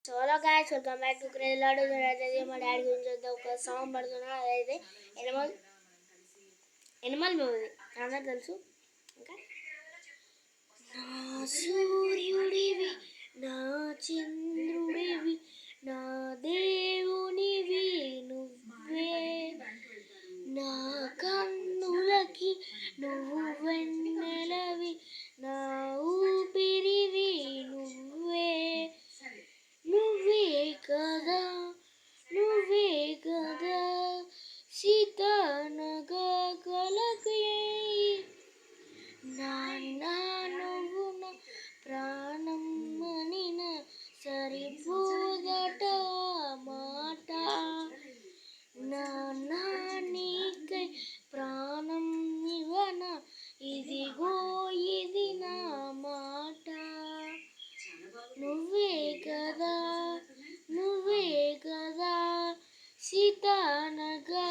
So hello guys, welcome back to crazy Laddu. అయితే మా daddy గురించి అయితే ఒక సాంగ్ పడుతున్నా. అదైతే ఎనిమల్ ఎనిమల్ మూవీ అందరికి తెలుసు. ఇంకా నా సూర్యుడివి, నా చంద్రుడివి, నా దేవునివి నువ్వే, నా కన్నులకి నువ్వు వెన్నెలవి, నా ఊపిరివి నువ్వే, నువ్వే కదా, నువ్వే కదా సీతానగా కలకి, నాన్న నువ్వు నా ప్రాణం అనిన సరిపోదట మాట, నాన్న నీకై ప్రాణం ఇవన ఇదిగో ఇది నా మాట, నువ్వే కదా, నువ్వే కదా సీతానగా